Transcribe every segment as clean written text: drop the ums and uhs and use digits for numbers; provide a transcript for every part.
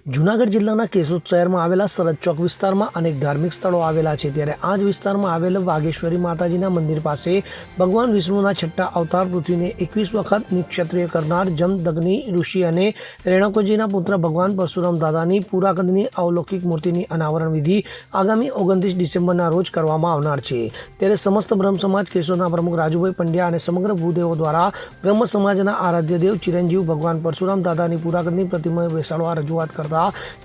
જૂનાગઢ જિલ્લાના કેશોદ શહેરમાં આવેલા સરહદ ચોક વિસ્તારમાં અનેક ધાર્મિક સ્થળો આવેલા છે, ત્યારે આ જ વિસ્તારમાં આવેલ વાઘેશ્વરી માતાજીના મંદિર પાસે ભગવાન વિષ્ણુના છઠ્ઠા અવતાર પૃથ્વીને 21 વખત નિક્ષત્રિય કરનાર જમદગ્નિ ઋષિ અને રેણકોજીના પુત્ર ભગવાન પરશુરામ દાદાની પૂરા કદની અવલૌકિક મૂર્તિની અનાવરણ વિધિ આગામી 29 ડિસેમ્બરના રોજ કરવામાં આવનાર છે। ત્યારે સમસ્ત બ્રહ્મ સમાજ કેશોદના પ્રમુખ રાજુભાઈ પંડ્યા અને સમગ્ર ભૂદેવો દ્વારા બ્રહ્મ સમાજના આરાધ્ય દેવ ચિરંજીવ ભગવાન પરશુરામ દાદાની પૂરા કદની પ્રતિમા બેસાડવા રજૂઆત કરતા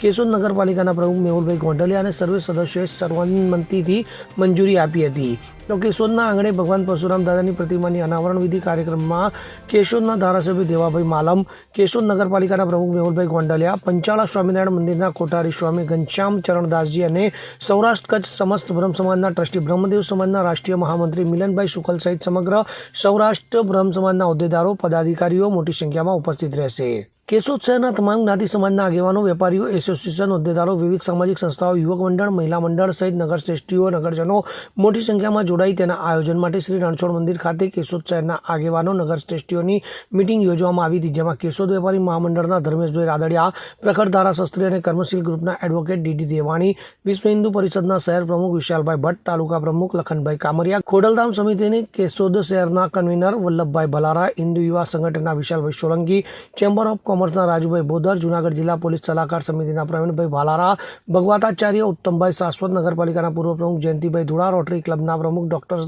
કેશોદ નગરપાલિકાના પ્રમુખ મેહુલભાઈ ગોંડલિયા અને સર્વે સદસ્યોએ સર્વાનુમતિથી મંજૂરી આપી હતી। તો કેશોદના આંગણે ભગવાન પરશુરામ દાદાની પ્રતિમાની અનાવરણ વિધિ કાર્યક્રમમાં કેશોદના ધારાસભ્ય દેવાભાઈ માલમ, કેશોદ નગરપાલિકાના પ્રમુખ મેહુલભાઈ ગોંડલિયા, પંચાળા સ્વામિનારાયણ મંદિરના કોઠારી સ્વામી ઘનશ્યામ ચરણદાસજી અને સૌરાષ્ટ્ર કચ્છ સમસ્ત બ્રહ્મ સમાજના ટ્રસ્ટી બ્રહ્મદેવ સમાજના રાષ્ટ્રીય મહામંત્રી મિલનભાઈ શુકલ સહિત સમગ્ર સૌરાષ્ટ્ર બ્રહ્મ સમાજના હોદ્દેદારો, પદાધિકારીઓ મોટી સંખ્યામાં ઉપસ્થિત રહેશે। કેશોદ શહેરના તમામ જ્ઞાતિ સમાજના આગેવાનો, વેપારીઓ, એસોસિએશન, હોદ્દેદારો, વિવિધ સામાજિક સંસ્થાઓ, યુવક મંડળ, મહિલા મંડળ સહિત નગરશ્રેષ્ઠીઓ, નગરજનો મોટી સંખ્યામાં જોડાઈ તેના આયોજન માટે શ્રી રણછોડ મંદિર ખાતે કેશોદ શહેરના આગેવાનો, નગરશ્રેષ્ઠીઓની મિટિંગ યોજવામાં આવી હતી, જેમાં કેશોદ વેપારી મહામંડળના ધર્મેશભાઈ રાદડિયા, પ્રખર ધારાશાસ્ત્રી અને કર્મશીલ ગ્રુપના એડવોકેટ ડીડી દેવાણી, વિશ્વ હિન્દુ પરિષદના શહેર પ્રમુખ વિશાલભાઈ ભટ્ટ, તાલુકા પ્રમુખ લખનભાઈ કામરિયા, ખોડલધામ સમિતિની કેશોદ શહેરના કન્વીનર વલ્લભભાઈ ભલારા, હિન્દુ યુવા સંગઠનના વિશાલભાઈ સોલંકી, ચેમ્બર ઓફ કોમર્સના રાજુભાઈ બોદર, જૂનાગઢ જિલ્લા પોલીસ સલાહકાર સમિતિના પ્રવીણભાઈ ભાલારા, ભગવતાચાર્ય ઉત્તમભાઈ શાશ્વત, નગરપાલિકાના પૂર્વ પ્રમુખ જયંતિભાઈ ધુડા, રોટરી ક્લબના પ્રમુખ ડોક્ટર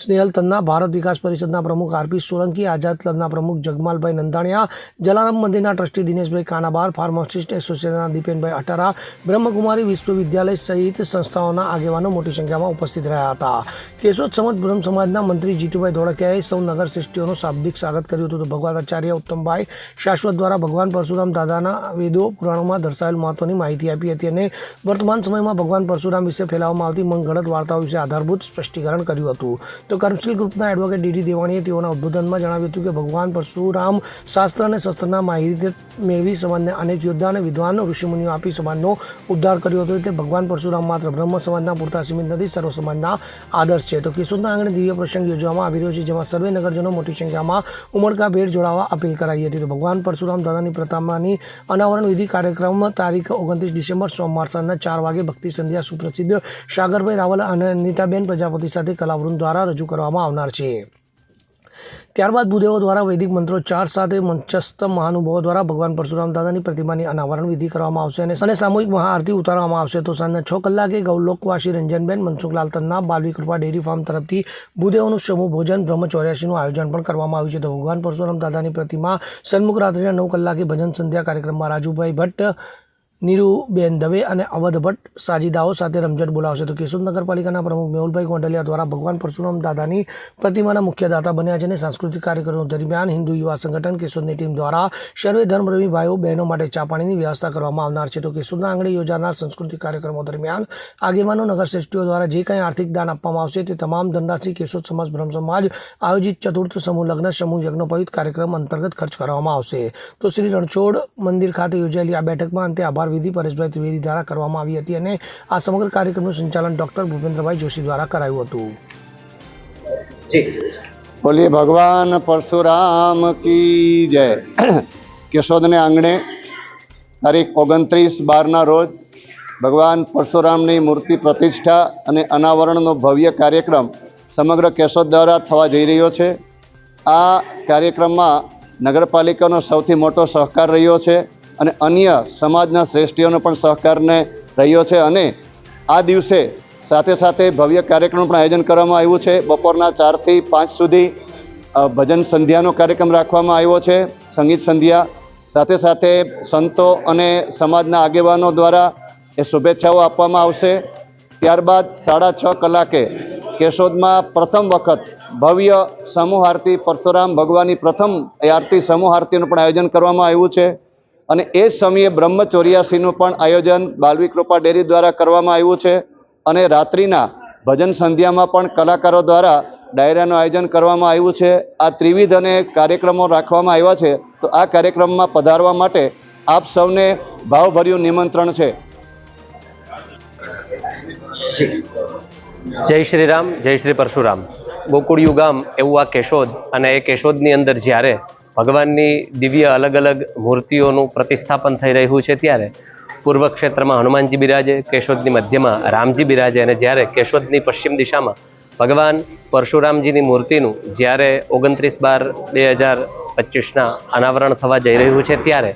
સ્નેહલ તન્ના, ભારત વિકાસ પરિષદના પ્રમુખ આરપી સોલંકી, આઝાદ ક્લબના પ્રમુખ જગમાલભાઈ નંદાણિયા, જલારામ મંદિરના ટ્રસ્ટી દિનેશભાઈ કાનાબાર, ફાર્માસિસ્ટ એસોસિએશનના દીપેનભાઈ અટારા, બ્રહ્મકુમારી વિશ્વવિદ્યાલય સહિત સંસ્થાઓના આગેવાનો મોટી સંખ્યામાં ઉપસ્થિત રહ્યા હતા। કેશોદ સમસ્ત બ્રહ્મ સમાજના મંત્રી જીતુભાઈ ધોળકિયાએ સૌ નગરશ્રેષ્ઠીઓનું શાબ્દિક સ્વાગત કર્યું હતું। તો ભગવતાચાર્ય ઉત્તમભાઈ શાશ્વત દ્વારા ભગવાન પરશુરામ દાદાના વેદો પુરાણોમાં દર્શાવેલ મહત્વની માહિતી આપી હતી અને વર્તમાન સમયમાં ભગવાન પરશુરામ વિશે ફેલાવવામાં આવતી મનગઢંત વાર્તાઓ વિશે આધારભૂત સ્પષ્ટીકરણ કર્યું હતું। તો કર્મશીલ ગ્રુપના એડવોકેટ ડીડી દેવાણીએ તેઓના ઉદ્બોધનમાં જણાવ્યું હતું કે ભગવાન પરશુરામ શાસ્ત્ર અને શસ્ત્રના માહિતી મેળવી સમાજને અનેક યોદ્ધા અને વિદ્વાન ઋષિમુનિઓ આપી સમાજનો ઉદ્ધાર કર્યો હતો। એટલે ભગવાન પરશુરામ માત્ર બ્રહ્મ સમાજના પૂરતા સીમિત નથી, સર્વ સમાજના આદર્શ છે। તો કેશોદના આંગણે દિવ્ય પ્રસંગ યોજવામાં આવી રહ્યો છે, જેમાં સર્વે નગરજનો મોટી સંખ્યામાં ઉમળકાભેર જોડાવા અપીલ કરાઈ હતી। તો ભગવાન પરશુરામ દાદાની પ્રતિમાની અનાવરણ વિધિ કાર્યક્રમ તારીખ 29 ડિસેમ્બર સોમવાર સાંજના 4 વાગે ભક્તિ સંધ્યા સુપ્રસિદ્ધ સાગરભાઈ રાવલ અને અનિતાબેન પ્રજાપતિ સાથે કલાવૃંદ દ્વારા રજૂ કરવામાં આવનાર છે। ત્યારબાદ ભૂદેવો દ્વારા વૈદિક મંત્રોચ્ચાર સાથે મંચસ્થ મહાનુભાવો દ્વારા ભગવાન પરશુરામ દાદાની પ્રતિમાની અનાવરણ વિધિ કરવામાં આવશે અને સામૂહિક મહાઆરતી ઉતારવામાં આવશે। તો સાંજના 6 કલાકે ગૌલોકવાસી રંજનબેન મનસુખલાલ તન્ના બાલવી કૃપા ડેરી ફાર્મ તરફથી ભૂદેવોનું સમૂહ ભોજન બ્રહ્મચૌર્યાસીનું આયોજન પણ કરવામાં આવ્યું છે। તો ભગવાન પરશુરામ દાદાની પ્રતિમા સન્મુખ રાત્રિના 9 કલાકે ભજન સંધ્યા કાર્યક્રમમાં રાજુભાઈ ભટ્ટ, નીરુબેન દવે અને અવધ ભટ્ટ સાજીદાઓ સાથે રમઝટ બોલાવશે। તો કેશોદ નગરપાલિકાના પ્રમુખ મેહુલભાઈ ગોંડલિયા દ્વારા ભગવાન પરશુરામ દાદાની પ્રતિમાના મુખ્ય દાતા બન્યા છે અને સાંસ્કૃતિક કાર્યક્રમો દરમિયાન હિન્દુ યુવા સંગઠન કેશોદની ટીમ દ્વારા સર્વે ધર્મપ્રેમી ભાઈઓ બહેનો માટે ચા પાણીની વ્યવસ્થા કરવામાં આવનાર છે। તો કેશોદના આંગણે યોજાનાર સાંસ્કૃતિક કાર્યક્રમો દરમિયાન આગેવાનો, નગરશ્રેષ્ઠીઓ દ્વારા જે કંઈ આર્થિક દાન આપવામાં આવશે તે તમામ ધનરાશિ કેશોદ સમાજ બ્રહ્મ સમાજ આયોજિત ચતુર્થ સમૂહ લગ્ન સમૂહ યજ્ઞોપવિત કાર્યક્રમ અંતર્ગત ખર્ચ કરવામાં આવશે। તો શ્રી રણછોડ મંદિર ખાતે યોજાયેલી આ બેઠકમાં અંતે આભાર વિધિ પરેશભાઈ ત્રિવેદી દ્વારા કરવામાં આવી હતી અને આ સમગ્ર કાર્યક્રમનું સંચાલન ડોક્ટર ભૂપેન્દ્રભાઈ જોશી દ્વારા કરાયું હતું। બોલીએ ભગવાન પરશુરામ કી જય। કેશોદને આંગણે તારીખ 29/12ના રોજ ભગવાન પરશુરામની મૂર્તિ પ્રતિષ્ઠા અને અનાવરણનો ભવ્ય કાર્યક્રમ સમગ્ર કેશોદ દ્વારા થવા જઈ રહ્યો છે। આ કાર્યક્રમમાં નગરપાલિકાનો સૌથી મોટો સહકાર રહ્યો છે અને અન્ય સમાજના શ્રેષ્ઠીઓનો પણ સહકારને રહ્યો છે અને આ દિવસે સાથે સાથે ભવ્ય કાર્યક્રમ પણ આયોજન કરવામાં આવ્યું છે। બપોરના 4 થી 5 સુધી ભજન સંધ્યાનો કાર્યક્રમ રાખવામાં આવ્યો છે, સંગીત સંધ્યા, સાથે સાથે સંતો અને સમાજના આગેવાનો દ્વારા એ શુભેચ્છાઓ આપવામાં આવશે। ત્યારબાદ 6:30 કલાકે કેશોદમાં પ્રથમ વખત ભવ્ય સમૂહ આરતી, પરશુરામ ભગવાનની પ્રથમ આરતી સમૂહ આરતીનું પણ આયોજન કરવામાં આવ્યું છે અને એ સમયે બ્રહ્મચૌર્યાસીનું પણ આયોજન બાલવી કૃપા ડેરી દ્વારા કરવામાં આવ્યું છે અને રાત્રિના ભજન સંધ્યામાં પણ કલાકારો દ્વારા ડાયરાનું આયોજન કરવામાં આવ્યું છે। આ ત્રિવિધ અને કાર્યક્રમો રાખવામાં આવ્યા છે। તો આ કાર્યક્રમમાં પધારવા માટે આપ સૌને ભાવભર્યું નિમંત્રણ છે। જય શ્રી રામ, જય શ્રી પરશુરામ। ગોકુળિયું ગામ એવું આ કેશોદ, અને એ કેશોદની અંદર જ્યારે ભગવાનની દિવ્ય અલગ અલગ મૂર્તિઓનું પ્રતિસ્થાપન થઈ રહ્યું છે ત્યારે પૂર્વ ક્ષેત્રમાં હનુમાનજી બિરાજે, કેશોદની મધ્યમાં રામજી બિરાજે અને જ્યારે કેશોદની પશ્ચિમ દિશામાં ભગવાન પરશુરામજીની મૂર્તિનું જ્યારે 29/12/2025 અનાવરણ થવા જઈ રહ્યું છે ત્યારે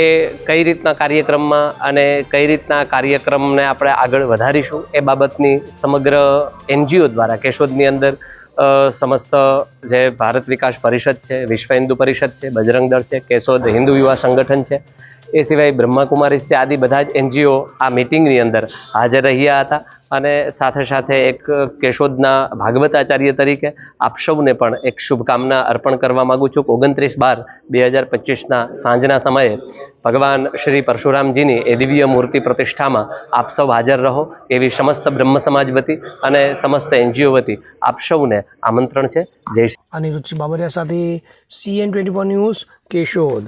એ કઈ રીતના કાર્યક્રમમાં અને કઈ રીતના કાર્યક્રમને આપણે આગળ વધારીશું એ બાબતની સમગ્ર NGO દ્વારા કેશોદની અંદર સમસ્ત જે ભારત વિકાસ પરિષદ છે, વિશ્વ હિન્દુ પરિષદ છે, બજરંગ દળ છે, કેશોદ હિન્દુ યુવા સંગઠન છે, એ સિવાય બ્રહ્માકુમારીઝ છે, આદિ બધા જ NGO આ મિટિંગની અંદર હાજર રહ્યા હતા. અને સાથે સાથે એક કેશોદના ભાગવતાચાર્ય તરીકે આપ સૌને પણ એક શુભકામના અર્પણ કરવા માગું છું. 29/12/2025 સાંજના સમયે ભગવાન શ્રી પરશુરામજીની એ દિવ્ય મૂર્તિ પ્રતિષ્ઠામાં આપ સૌ હાજર રહો એવી સમસ્ત બ્રહ્મ સમાજ વતી અને સમસ્ત NGO વતી આપ સૌને આમંત્રણ છે. જય શ્રી. અનિરુદ્ધ બાબરિયા સાથે CN24 ન્યૂઝ કેશોદ.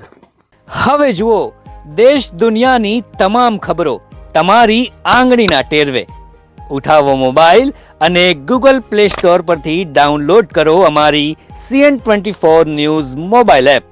હવે જુઓ દેશ દુનિયાની તમામ ખબરો તમારી આંગળીના ટેરવે. ઉઠાવો મોબાઈલ અને Google Play Store પરથી ડાઉનલોડ કરો અમારી CN24 ન્યૂઝ મોબાઈલ એપ.